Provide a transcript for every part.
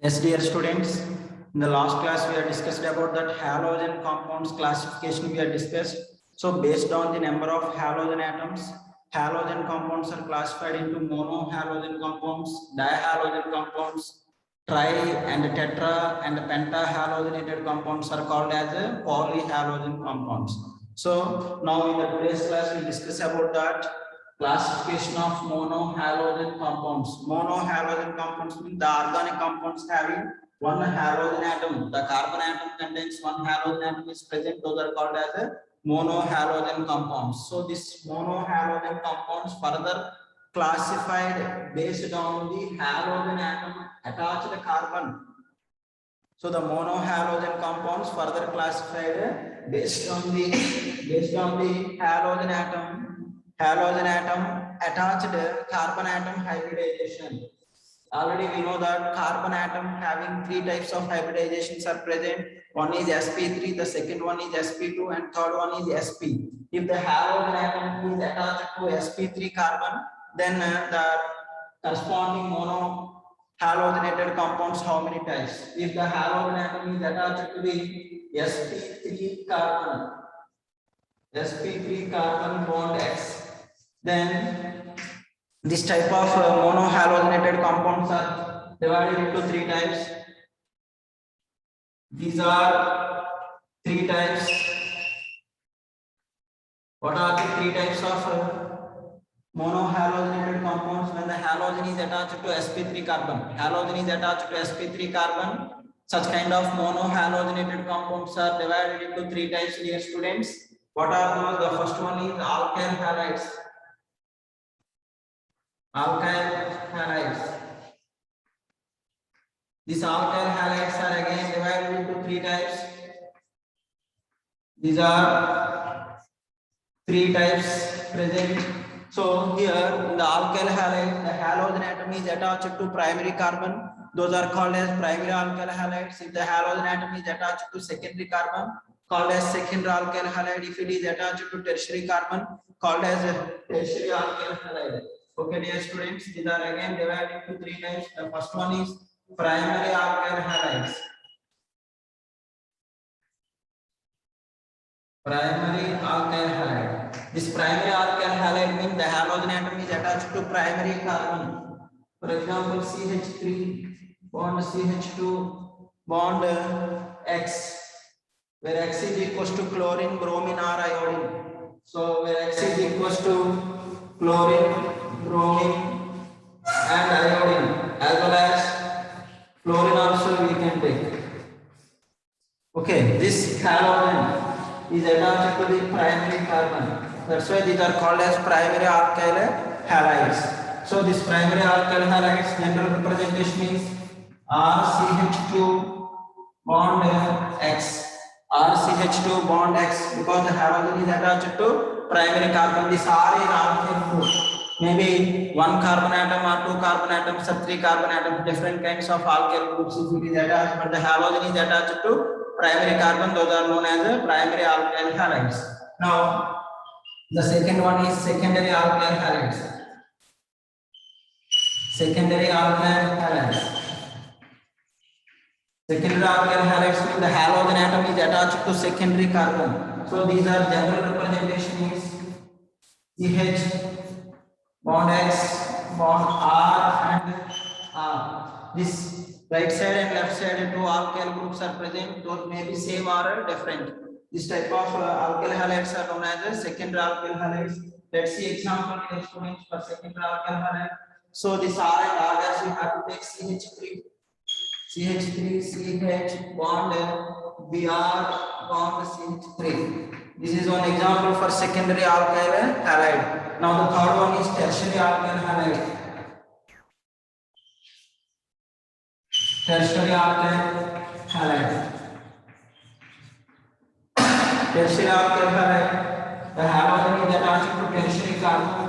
Yes, dear students, in the last class we have discussed about that halogen compounds classification we have discussed. So based on the number of halogen atoms, halogen compounds are classified into monohalogen compounds, dihalogen compounds, tri and tetra and pentahalogenated compounds are called as polyhalogen compounds. So now in the today's class we discuss about that classification of monohalogen compounds. Monohalogen compounds mean the organic compounds having one halogen atom. The carbon atom contains one halogen atom is present. Those are called as a monohalogen compounds. So this monohalogen compounds further classified based on the halogen atom attached carbon. So the monohalogen compounds further classified based on the halogen atom attached carbon atom hybridization. Already we know that carbon atom having three types of hybridizations are present. One is sp3, the second one is sp2, and third one is sp. If the halogen atom is attached to sp3 carbon, then the corresponding monohalogenated compounds how many types? If the halogen atom is attached to the sp3 carbon bond X, then this type of monohalogenated compounds are divided into three types. These are three types. What are the three types of monohalogenated compounds? When the halogen is attached to sp3 carbon, such kind of monohalogenated compounds are divided into three types, dear students. What are those? The first one is alkyl halides. These alkyl halides are again divided into three types. These are three types present. So here in the alkyl halide, the halogen atom is attached to primary carbon. Those are called as primary alkyl halides. If the halogen atom is attached to secondary carbon, called as secondary alkyl halide. If it is attached to tertiary carbon, called as tertiary alkyl halide. Okay, dear students, these are again divided into three types. The first one is primary alkyl halides. Primary alkyl halide. This primary alkyl halide means the halogen atom is attached to primary carbon. For example, CH3 bond CH2 bond X, where X is equals to chlorine, bromine, or iodine. So where X is equals to chlorine, bromine, and iodine, as well as fluorine also we can take. Okay, this halogen is attached to the primary carbon. That's why these are called as primary alkyl halides. So this primary alkyl halides general representation is RCH2 bond X. RCH2 bond X, because the halogen is attached to primary carbon. This R is alkyl group. Maybe one carbon atom or two carbon atoms or three carbon atoms, different kinds of alkyl groups if it is attached, but the halogen is attached to primary carbon. Those are known as primary alkyl halides. Now the second one is secondary alkyl halides. Secondary alkyl halides means the halogen atom is attached to secondary carbon. So these are general representation is CH bond X, bond R, and R. This right side and left side two alkyl groups are present. Those may be same or different. This type of alkyl halides are known as secondary alkyl halides. Let's see example here, students, for secondary alkyl halide. So this R and R dash we have to take CH3 CH bond Br bond CH3. This is one example for secondary alkyl halide. Now the third one is tertiary alkyl halide. Tertiary alkyl halide. Tertiary alkyl halide, the halogen is attached to tertiary carbon.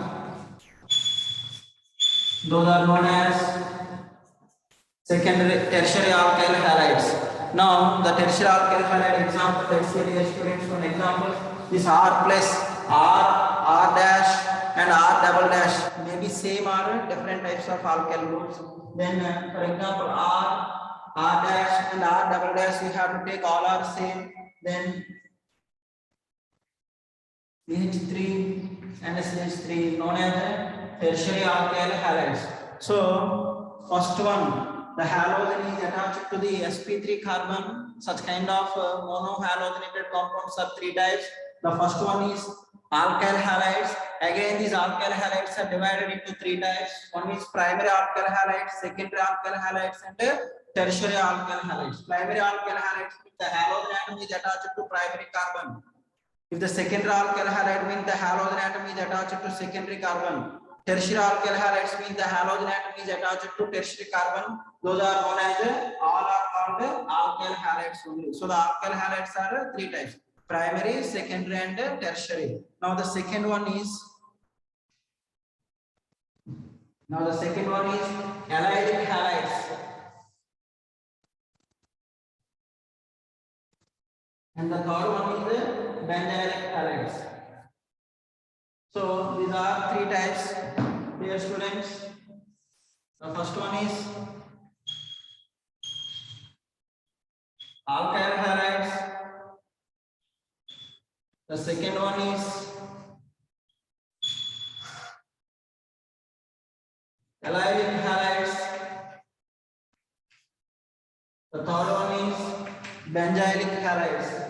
Those are known as tertiary alkyl halides. Now the tertiary alkyl halide example, let's say dear students, one example, this R plus R dash and R double dash may be same or different types of alkyl groups. Then for example R R dash and R double dash, we have to take all are same. Then CH3 and CH3 known as tertiary alkyl halides. So first one, the halogen is attached to the sp3 carbon. Such kind of monohalogenated compounds are three types. The first one is alkyl halides. Again, these alkyl halides are divided into three types. One is primary alkyl halides, secondary alkyl halides, and tertiary alkyl halides. Primary alkyl halides, the halogen atom is attached to primary carbon. If the secondary alkyl halide means the halogen atom is attached to secondary carbon. Tertiary alkyl halides means the halogen atom is attached to tertiary carbon. Those are known as all are called alkyl halides only. So the alkyl halides are three types: primary, secondary, and tertiary. Now the second one is allylic halides. And the third one is benzylic halides. So these are three types, dear students. The first one is alkyl halides. The second one is allylic halides. The third one is benzylic halides.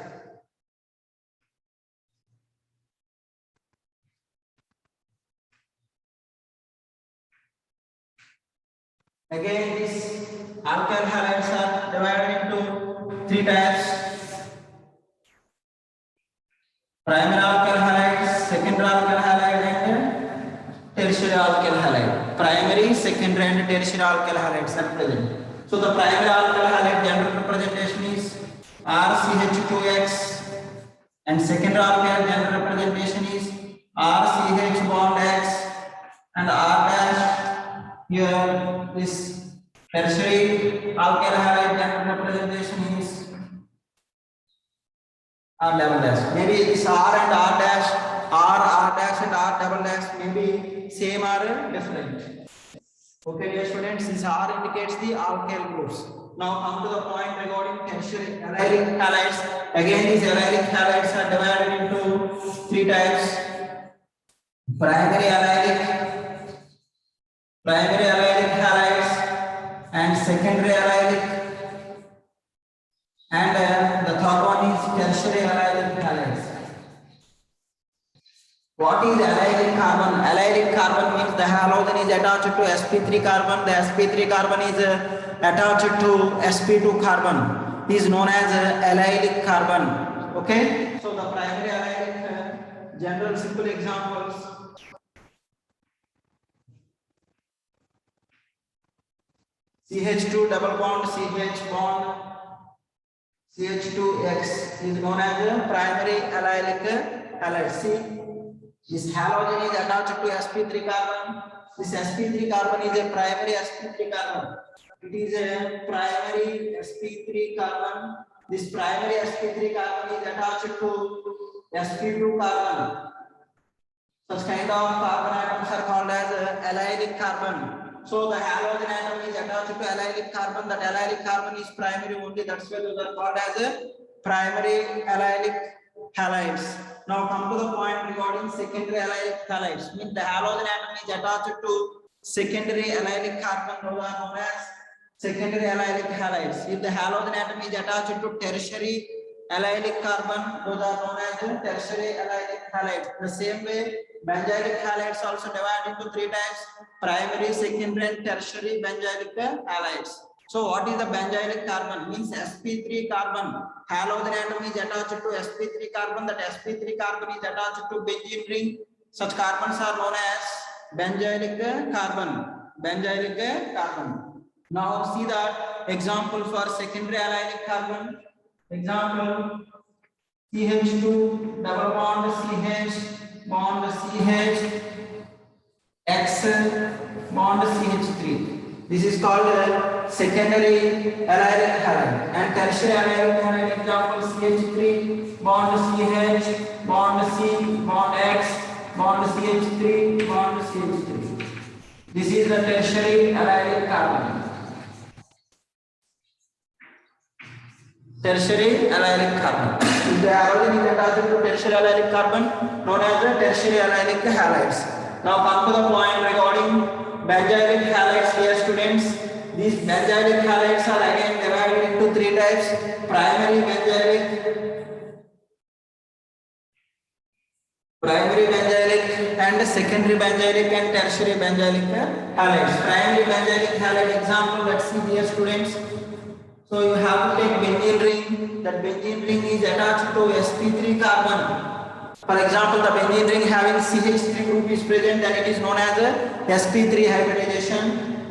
Again, these alkyl halides are divided into three types: primary alkyl halides, secondary alkyl halide, and tertiary alkyl halide. Primary, secondary, and tertiary alkyl halides are present. So the primary alkyl halide general representation is RCH2X, and secondary alkyl general representation is RCH bond X and R dash. Here this tertiary alkyl halide general representation is R double dash. Maybe this R and R dash, R dash and R double dash may be same or different. Okay, dear students, this R indicates the alkyl groups. Now come to the point regarding tertiary allylic halides. Again, these allylic halides are divided into three types: primary allylic halides, and secondary allylic, and the third one is tertiary allylic halides. What is allylic carbon? Allylic carbon means the halogen is attached to sp3 carbon. The sp3 carbon is attached to sp2 carbon. Is known as allylic carbon. Okay. So the primary allylic general simple examples: CH2 double bond CH bond CH2X is known as a primary allylic halide. See, this halogen is attached to sp3 carbon. This sp3 carbon is a primary sp3 carbon. It is a primary sp3 carbon. This primary sp3 carbon is attached to sp2 carbon. Such kind of carbon atoms are called as allylic carbon. So the halogen atom is attached to allylic carbon. That allylic carbon is primary only. That's why those are called as primary allylic halides. Now come to the point regarding secondary allylic halides. Means the halogen atom is attached to secondary allylic carbon. Those are known as secondary allylic halides. If the halogen atom is attached to tertiary allylic carbon, those are known as tertiary allylic halides. The same way, benzylic halides also divided into three types: primary, secondary, and tertiary benzylic halides. So what is the benzylic carbon? Means sp3 carbon. Halogen atom is attached to sp3 carbon. That sp3 carbon is attached to benzene ring. Such carbons are known as benzylic carbon. Benzylic carbon. Now see that example for secondary allylic carbon. Example: CH2 double bond CH bond CH X bond CH3. This is called secondary allylic halide. And tertiary allylic halide example: CH3 bond CH bond C bond X bond CH3 bond CH3. This is the tertiary allylic carbon. tertiary allylic carbon. If the halogen is attached to tertiary allylic carbon, known as the tertiary allylic halides. Now come to the point regarding benzylic halides, dear students. These benzylic halides are again divided into three types: primary benzylic and secondary benzylic and tertiary benzylic halides. Primary benzylic halide example, let's see, dear students. So you have to take benzene ring. That benzene ring is attached to sp3 carbon. For example, the benzene ring having CH3 group is present, and it is known as a sp3 hybridization.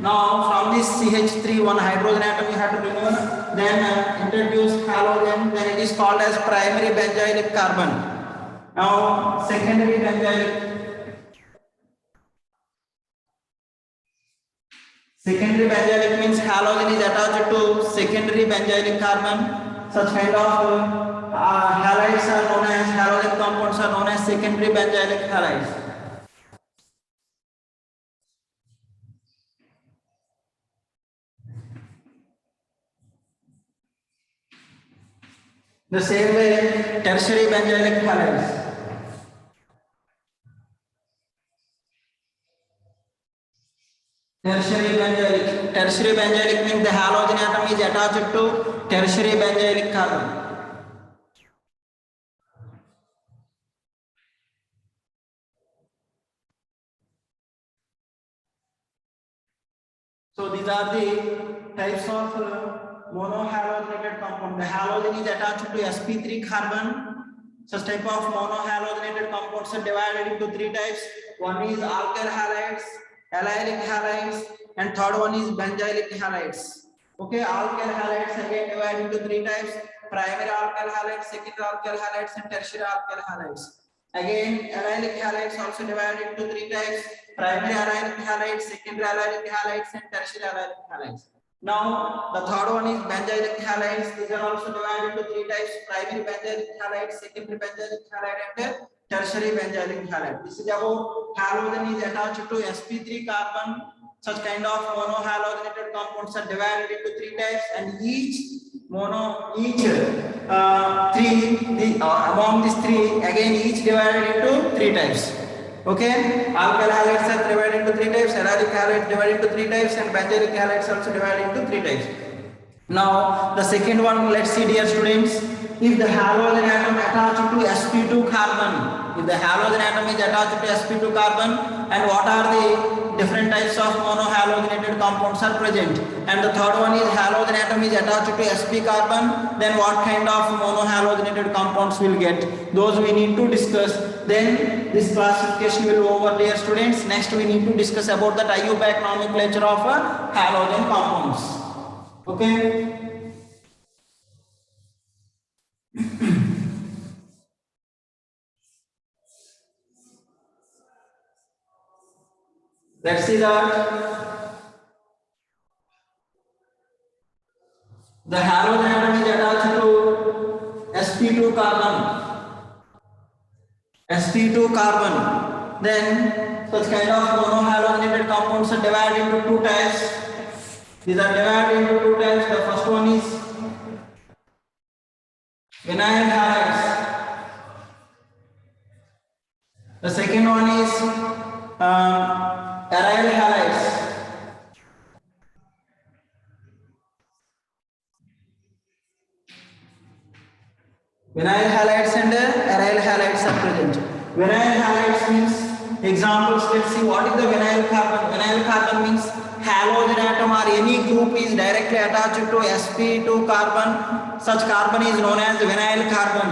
Now from this CH3 one hydrogen atom you have to remove, then introduce halogen, then it is called as primary benzylic carbon. Now secondary benzylic. Secondary benzylic means halogen is attached to secondary benzylic carbon. Such kind of halides are known as halogen compounds are known as secondary benzylic halides. The same way, tertiary benzylic halides. Tertiary benzylic means the halogen atom is attached to tertiary benzylic carbon. So these are the types of monohalogenated compound. The halogen is attached to sp3 carbon. Such type of monohalogenated compounds are divided into three types. One is alkyl halides, allylic halides, and third one is benzylic halides. Okay, alkyl halides again divided into three types: primary alkyl halides, secondary alkyl halides, and tertiary alkyl halides. Again, allylic halides also divided into three types: primary allylic halides, secondary allylic halides, and tertiary allylic halides. Now the third one is benzylic halides. These are also divided into three types: primary benzylic halides, secondary benzylic halide, and tertiary benzylic halide. This is about halogen is attached to sp3 carbon. Such kind of monohalogenated compounds are divided into three types, and among these three, again each divided into three types. Okay, alkyl halides are divided into three types, allylic halides divided into three types, and benzylic halides also divided into three types. Now the second one, let's see, dear students. If the halogen atom attached to sp2 carbon, if the halogen atom is attached to sp2 carbon, and what are the different types of monohalogenated compounds are present, and the third one is halogen atom is attached to sp carbon, then what kind of monohalogenated compounds will get, those we need to discuss. Then this classification will go over, dear students. Next we need to discuss about the IUPAC nomenclature of halogen compounds. Okay. Let's see that the halogen atom is attached to sp2 carbon. Then such kind of monohalogenated compounds are divided into two types. These are divided into two types. The first one is vinyl halides. The second one is aryl halides. Vinyl halides and aryl halides are present. Vinyl halides means examples. Let's see what is the vinyl carbon. Vinyl carbon means halogen atom or any group is directly attached to sp2 carbon. Such carbon is known as vinyl carbon.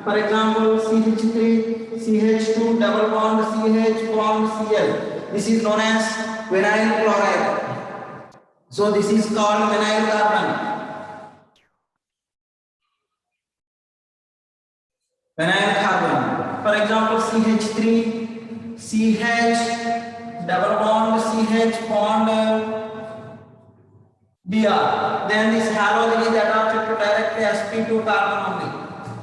For example, CH3, CH2, double bond, CH bond, Cl. This is known as vinyl chloride. So this is called vinyl carbon. Vinyl carbon. For example, CH3, CH, double bond, CH bond, Br. Then this halogen is attached to directly sp2 carbon only,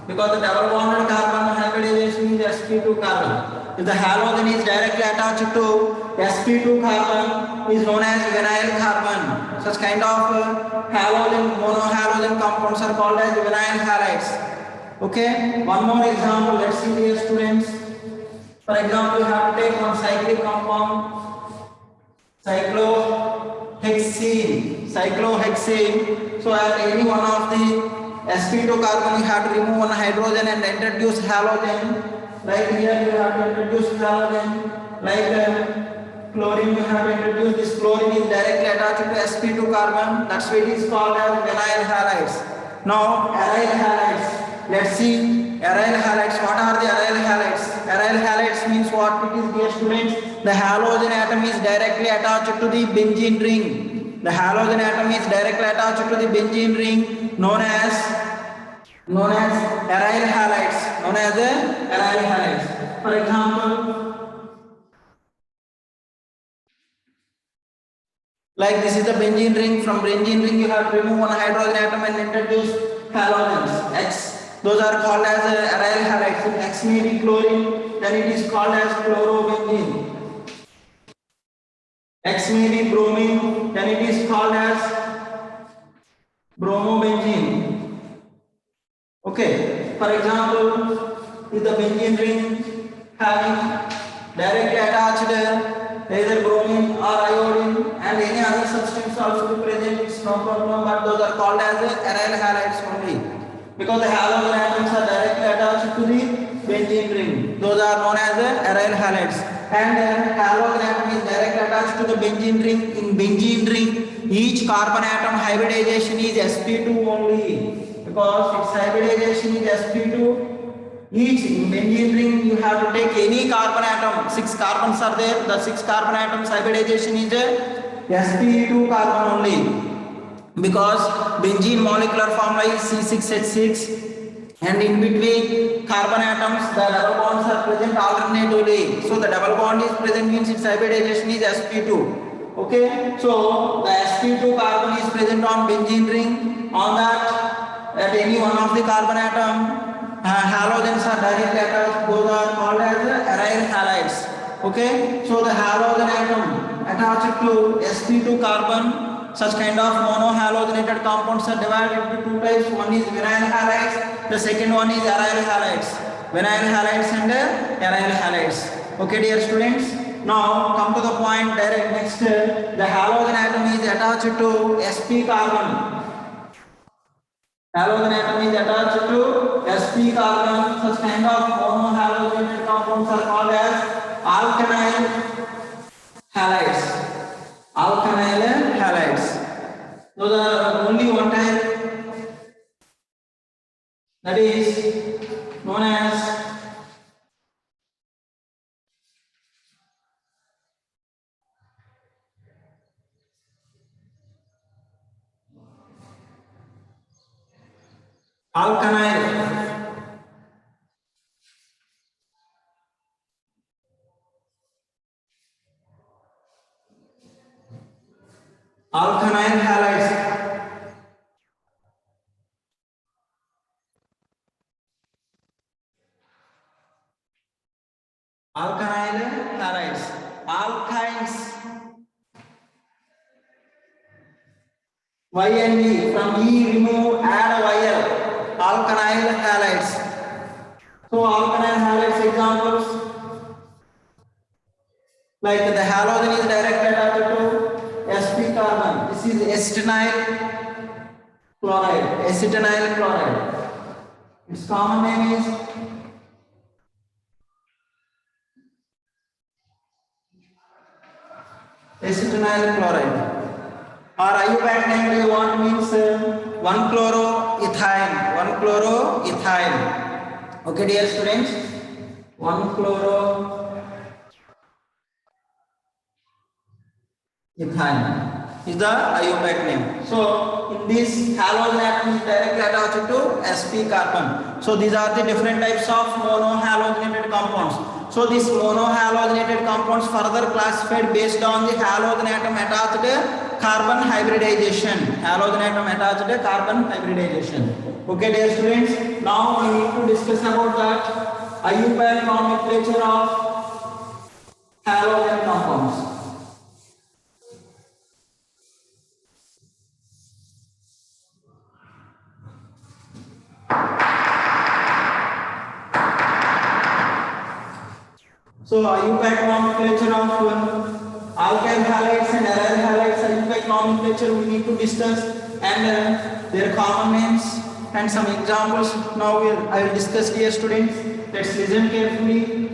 because the double bonded carbon hybridization is sp2 carbon. If the halogen is directly attached to sp2 carbon, is known as vinyl carbon. Such kind of halogen, monohalogen compounds are called as vinyl halides. Okay, one more example. Let's see here, students. For example, you have to take one cyclic compound, cyclohexene. So at any one of the sp2 carbon, you have to remove one hydrogen and introduce halogen. Like here, you have to introduce halogen. Like chlorine, you have to introduce this chlorine is directly attached to sp2 carbon. That's why it is called as vinyl halides. Now, aryl halides. Let's see aryl halides. What are the aryl halides? Aryl halides means what it is, dear students? The halogen atom is directly attached to the benzene ring. The halogen atom is directly attached to the benzene ring, known as aryl halides. For example, like this is the benzene ring. From benzene ring, you have to remove one hydrogen atom and introduce halogens. X. Those are called as aryl halides. If X may be chlorine, then it is called as chlorobenzene. X may be bromine, then it is called as bromobenzene. Okay. For example, if the benzene ring having directly attached either bromine or iodine and any other substance also be present, it's no problem, but those are called as aryl halides only. Because the halogen atoms are directly attached to the benzene ring. Those are known as aryl halides. And halogen atom is directly attached to the benzene ring. In benzene ring, each carbon atom hybridization is sp2 only. Because its hybridization is sp2. Each in benzene ring, you have to take any carbon atom. 6 carbons are there. The 6 carbon atoms hybridization is sp2 carbon only. Because benzene molecular formula is C6H6 and in between carbon atoms the double bonds are present alternatively. So the double bond is present means its hybridization is sp2. Okay, so the sp2 carbon is present on benzene ring. On that, at any one of the carbon atom, halogens are directly attached. Those are called as aryl halides. Okay, so the halogen atom attached to sp2 carbon. Such kind of monohalogenated compounds are divided into two types. One is vinyl halides, the second one is aryl halides. Vinyl halides and aryl halides. Okay, dear students. Now come to the point direct next. The halogen atom is attached to sp carbon. Halogen atom is attached to sp carbon. Such kind of monohalogenated compounds are called as alkyl halides. Alkyl halides. Those are only one type, that is known as alkyl. Alkyl halides. Alkyl halides. Alkynes. Y and E. From E remove, add YL. Alkyl halides. So alkyl halides examples. Like the halogen is directly attached to sp carbon. This is acetyl chloride. Acetyl chloride. Its common name is acetyl chloride. Or IUPAC name do you want means 1-chloroethyl. 1-chloroethyl. Okay, dear students. 1-chloroethyl is the IUPAC name. So in this halogen atom is directly attached to sp carbon. So these are the different types of monohalogenated compounds. So these monohalogenated compounds further classified based on the halogen atom attached carbon hybridization. Halogen atom attached carbon hybridization. Okay, dear students. Now we need to discuss about that IUPAC nomenclature of halogen compounds. So IUPAC nomenclature of alkyl halides and aryl halides, IUPAC nomenclature we need to discuss, and their common names and some examples. Now I will discuss, dear students. Let's listen carefully.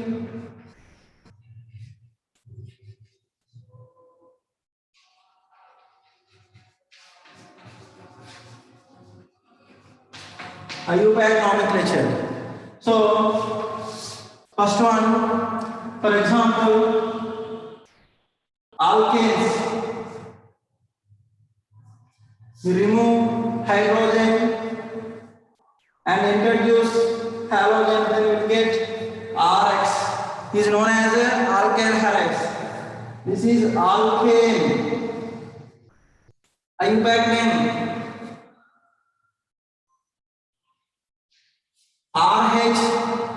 IUPAC nomenclature. So first one, for example, alkanes. We remove hydrogen and introduce halogen, then we get RX. Is known as alkyl halides. This is alkane. IUPAC name RH.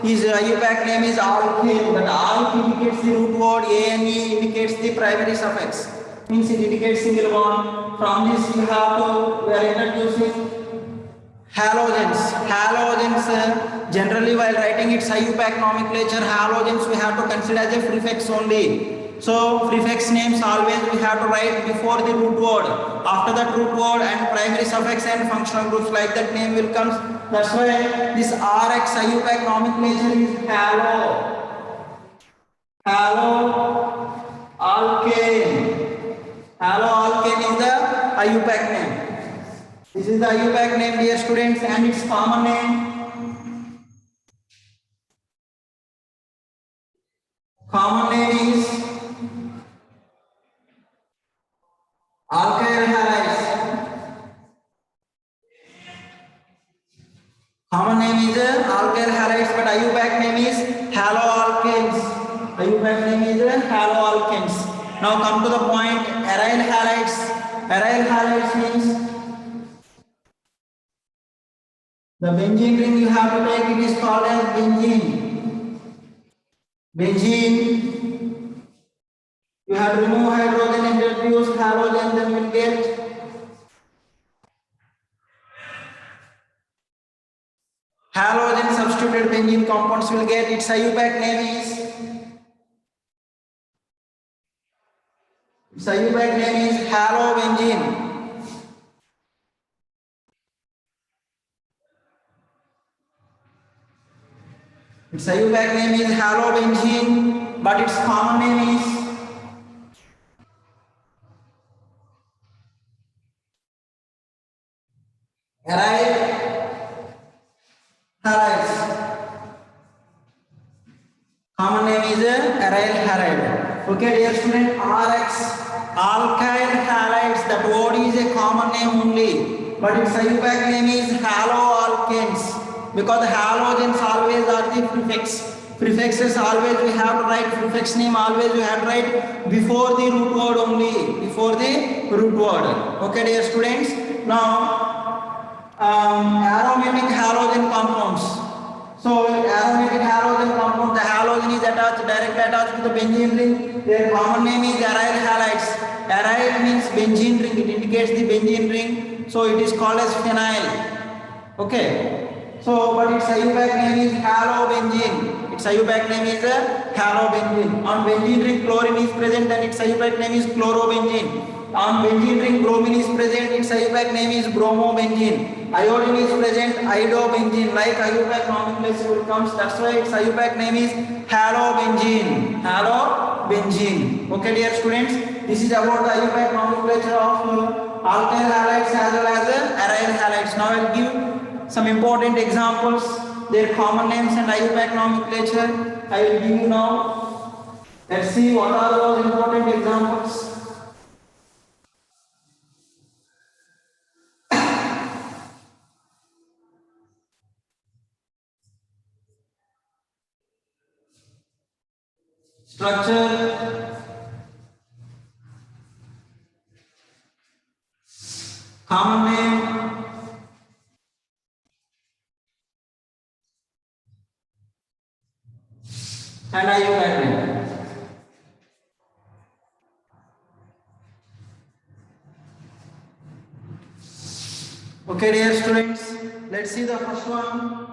His IUPAC name is alkane, but alk indicates the root word, ane indicates the primary suffix, means it indicates single bond. From this we are introducing halogens. Halogens, generally while writing its IUPAC nomenclature, halogens we have to consider as a prefix only. So prefix names always we have to write before the root word. After that root word and primary suffix and functional groups, like that name will come. That's why this RX IUPAC nomenclature is haloalkane. Haloalkane is the IUPAC name. This is the IUPAC name, dear students, and its common name. Common name is alkyl halides. Common name is alkyl halides, but IUPAC name is haloalkanes. IUPAC name is haloalkanes. Now come to the point, aryl halides. Aryl halides means the benzene ring you have to take, it is called as benzene. Benzene, you have to remove hydrogen and introduce halogen, then you will get halogen substituted benzene compounds will get. Its IUPAC name is halobenzene. Its IUPAC name is halobenzene, but its common name is aryl halides. Common name is aryl halide. Okay, dear student, RX, alkyl halides. That word is a common name only, but its IUPAC name is haloalkanes, because halogens always are the prefix. Prefixes always we have to write, prefix name always we have to write before the root word only, before the root word. Okay, dear students. Now aromatic halogen compounds. So aromatic halogen compound, the halogen is directly attached to the benzene ring. Their common name is aryl halides. Aryl means benzene ring, it indicates the benzene ring, so it is called as phenyl. Okay, so but its IUPAC name is halobenzene. Its IUPAC name is halobenzene. On benzene ring chlorine is present, then its IUPAC name is chlorobenzene. On benzene ring bromine is present, its IUPAC name is bromobenzene. Iodine is present, iodobenzene. Like IUPAC nomenclature will comes, that's why its IUPAC name is halobenzene. Halobenzene. Okay, dear students, this is about the IUPAC nomenclature of alkyl halides as well as aryl halides. Now I will give some important examples, their common names and IUPAC nomenclature. I will give you now. Let's see what are those important examples. Structure, common name, and IUPAC name. Okay, dear students, let's see the first one.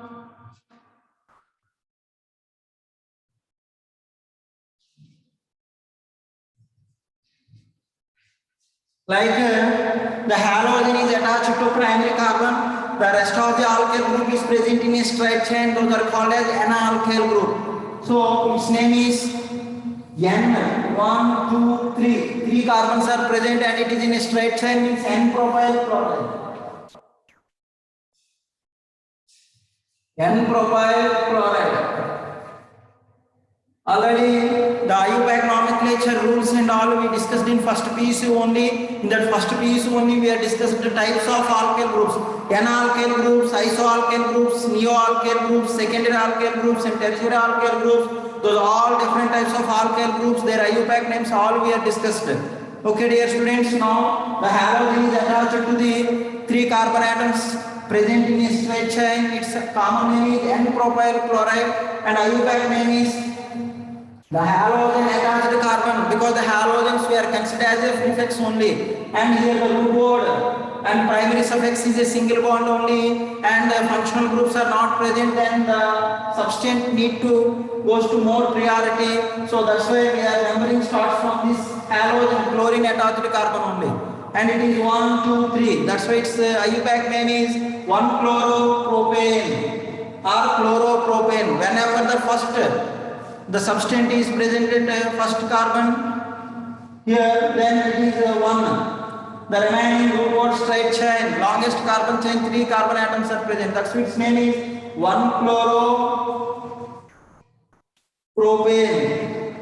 Like the halogen is attached to primary carbon, the rest of the alkyl group is present in a straight chain, those are called as N-alkyl group. So its name is N, 1, 2, 3. 3 carbons are present and it is in a straight chain, means N-propyl chloride. N-propyl chloride. Already the IUPAC nomenclature rules and all we discussed in first PUC only. In that first PUC only we have discussed the types of alkyl groups. N-alkyl groups, isoalkyl groups, neo-alkyl groups, secondary alkyl groups and tertiary alkyl groups. Those are all different types of alkyl groups. Their IUPAC names all we have discussed. Okay dear students, now the halogen is attached to the 3 carbon atoms present in a straight chain. Its common name is N-propyl chloride and IUPAC name is the halogen attached carbon, because the halogens we are considered as a prefix only, and here the root word and primary suffix is a single bond only, and the functional groups are not present, then the substance need to goes to more priority. So that's why we are numbering starts from this halogen chlorine attached carbon only, and it is 1, 2, 3. That's why its IUPAC name is 1-chloropropane or chloropropane. Whenever the first the substance is presented first carbon here, then it is 1. The remaining root word straight chain, longest carbon chain, 3 carbon atoms are present. That's why its name is 1-chloropropane.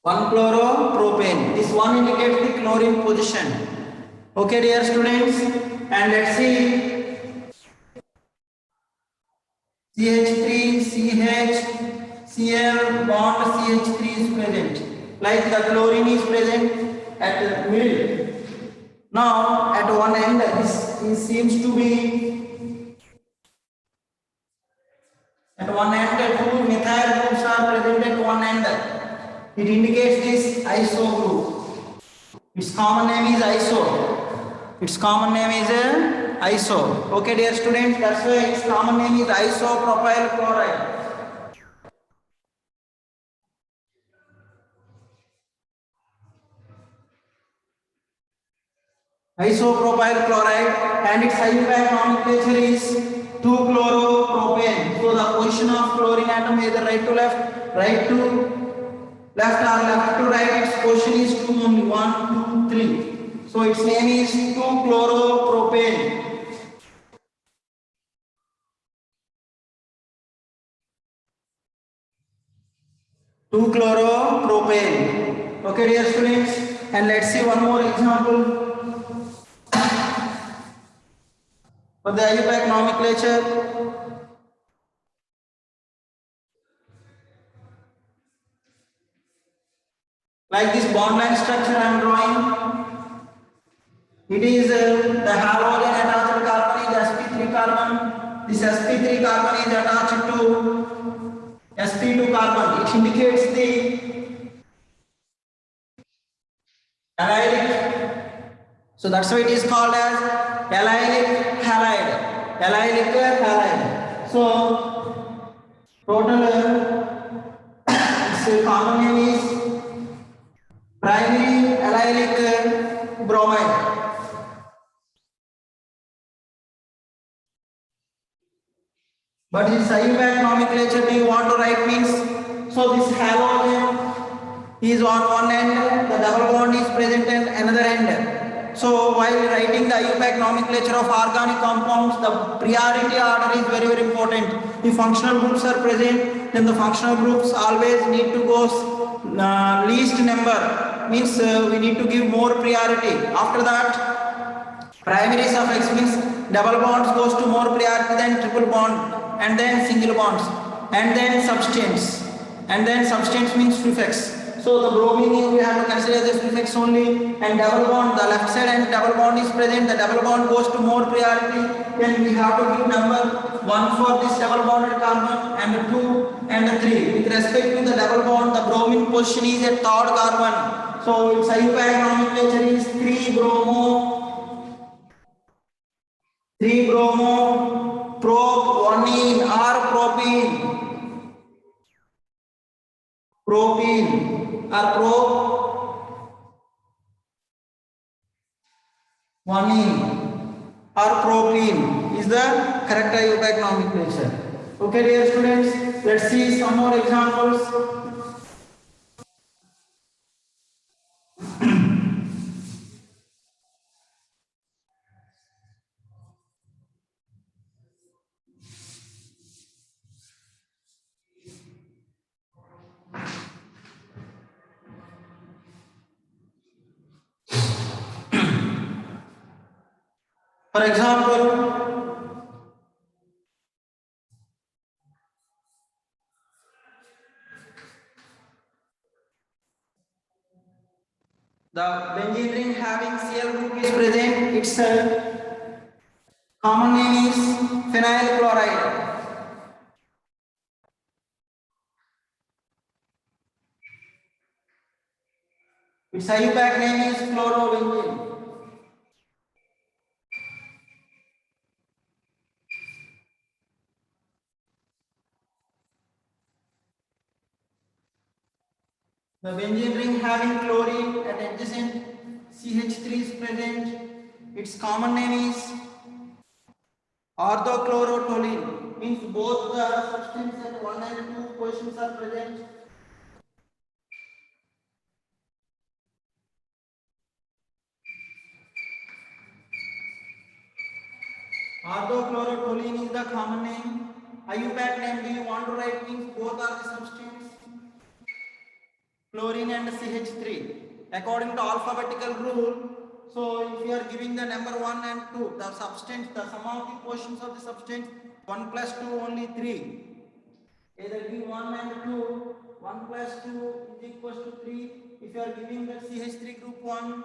1-chloropropane. This 1 indicates the chlorine position. Okay, dear students, and let's see. CH3, CH, Cl bond CH3 is present. Like the chlorine is present at the middle. Now at one end, this seems to be at one end, 2 methyl groups are present at one end. It indicates this iso group. Its common name is iso. Its common name is iso. Okay, dear students, that's why its common name is isopropyl chloride. Isopropyl chloride, and its IUPAC nomenclature is 2-chloropropane. So the position of chlorine atom either right to left, right to left or left to right. Its position is 2 only, 1, 2, 3. So its name is 2-chloropropane. Chloropropane. Okay, dear students, and let's see one more example for the IUPAC nomenclature. Like this bond line structure I am drawing. It is the halogen attached carbon is sp3 carbon. This sp3 carbon is attached to sp2 carbon. It indicates the allylic. So that's why it is called as allylic halide. Allylic halide. So total its common name is primary allylic bromide. But this IUPAC nomenclature do you want to write means, so this halogen is on one end, the double bond is present at another end. So while writing the IUPAC nomenclature of organic compounds, the priority order is very, very important. If functional groups are present, then the functional groups always need to go least number, means we need to give more priority. After that, primary suffix means double bonds goes to more priority than triple bond, and then single bonds, and then substance, and then substance means prefix. So the bromine we have to consider as a prefix only, and double bond, the left side and double bond is present, the double bond goes to more priority, then we have to give number 1 for this double bonded carbon, and 2 and 3. With respect to the double bond, the bromine position is at third carbon. So its IUPAC nomenclature is 3-bromo 3-bromo, prop, 1-ene or propene. Propene or prop, 1-ene or propene is the correct IUPAC nomenclature. Okay, dear students, let's see some more examples. For example, the benzene ring having Cl group is present. Its common name is phenyl chloride. Its IUPAC name is chlorobenzene. The benzene ring having chlorine at adjacent CH3 is present. Its common name is orthochlorotoluene. Means both the substance at 1 and 2 positions are present. Orthochlorotoluene is the common name. IUPAC name do you want to write? Means both are the substance. Chlorine and CH3 according to alphabetical rule. So if you are giving the number 1 and 2, the substance, the sum of the portions of the substance, 1 plus 2 only 3. Either give 1 and 2, 1 plus 2 is equals to 3. If you are giving the CH3 group 1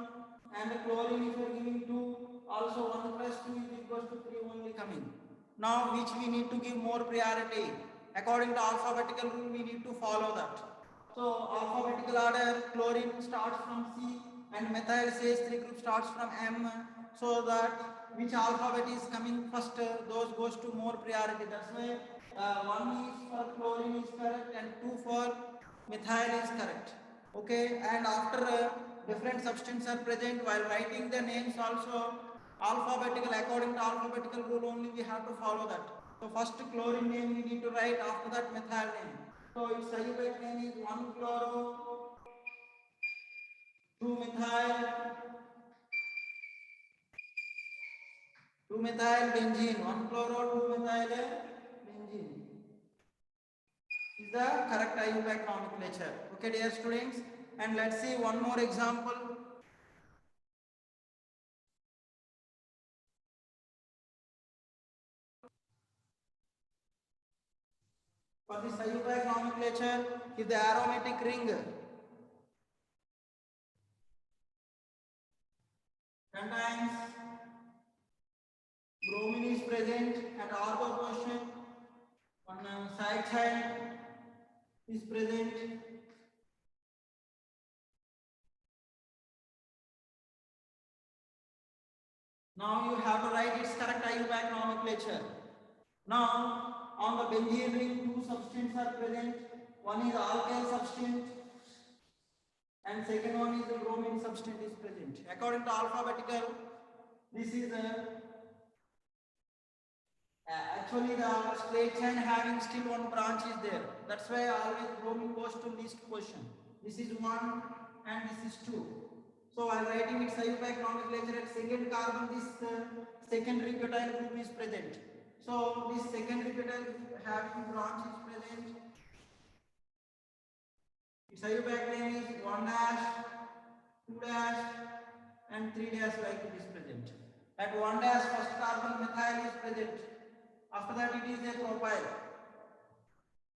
and the chlorine if you are giving 2, also 1 plus 2 is equals to 3 only coming. Now which we need to give more priority? According to alphabetical rule we need to follow that. So alphabetical order, chlorine starts from C and methyl CH3 group starts from M, so that which alphabet is coming first, those goes to more priority. That's why 1 is for chlorine is correct and 2 for methyl is correct. Okay, and after different substances are present, while writing the names also alphabetical, according to alphabetical rule only we have to follow that. So first chlorine name we need to write, after that methyl name. So its IUPAC name is 1-chloro, 2-methyl, 2-methyl benzene. 1-chloro, 2-methyl benzene is the correct IUPAC nomenclature. Okay, dear students, and let's see one more example. For this IUPAC nomenclature, if the aromatic ring contains bromine is present at ortho position, on side chain is present. Now you have to write its correct IUPAC nomenclature. Now on the benzene ring, 2 substances are present. One is alkyl substance and second one is the bromine substance is present. According to alphabetical, this is actually the straight chain having still one branch is there. That's why always bromine goes to least position. This is 1 and this is 2. So while writing its IUPAC nomenclature at second carbon, this secondary butyl group is present. So this secondary butyl group having branch is present. Its IUPAC name is 1 dash, 2 dash and 3 dash like it is present. At 1 dash first carbon methyl is present. After that it is a propyl.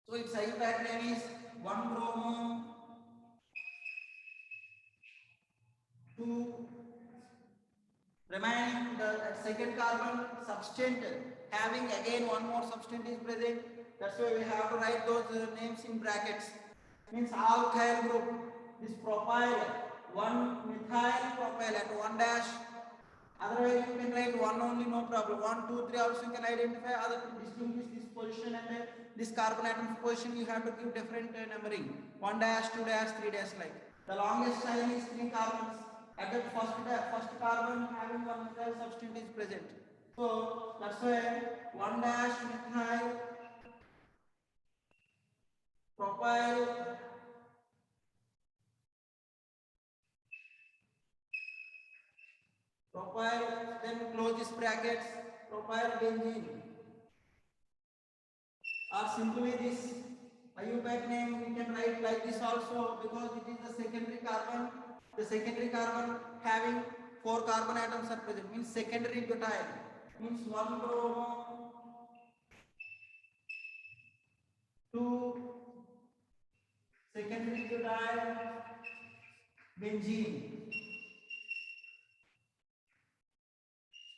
So its IUPAC name is 1-bromo, 2 remaining the second carbon substance having again one more substance is present. That's why we have to write those names in brackets. Means alkyl group. This propyl, 1-methyl propyl at 1 dash Otherwise, you can write one only, no problem. 1, 2, 3 also you can identify. Other to distinguish this position and this carbon atom position, you have to give different numbering. 1 dash, 2 dash, 3 dash like. The longest chain is 3 carbons. At the first carbon having one methyl substituent is present. So that's why 1 dash methyl propyl then close this brackets, propyl benzene. Or simply this IUPAC name we can write like this also, because it is the secondary carbon. The secondary carbon having 4 carbon atoms are present, means secondary butyl, means 1 bromo, 2 secondary butyl benzene.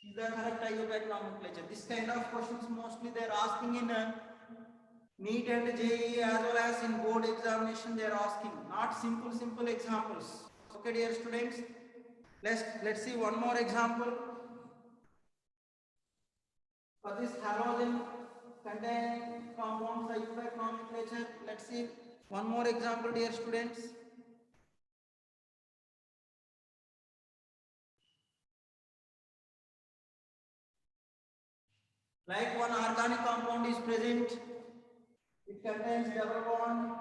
Is the correct IUPAC nomenclature? This kind of questions mostly they are asking in NEET and JEE as well as in board examination. They are asking, not simple examples. Okay, dear students, let's see one more example. For this halogen containing compounds IUPAC nomenclature, let's see one more example, dear students. Like one organic compound is present, it contains double bond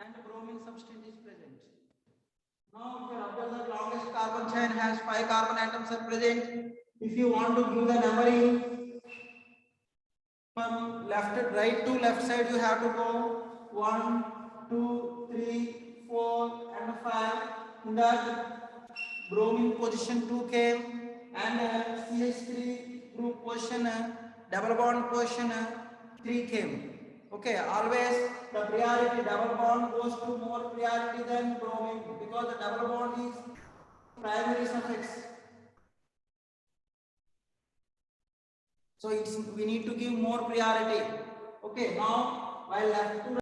and bromine substance is present. Now, if you observe the longest carbon chain has 5 carbon atoms are present. If you want to give the numbering from right to left side, you have to go 1, 2, 3, 4, and 5. In that, bromine position 2 came, and CH3 group position, double bond position 3 came. Okay, always the priority double bond goes to more priority than bromine, because the double bond is primary suffix. So we need to give more priority. Okay, now while left to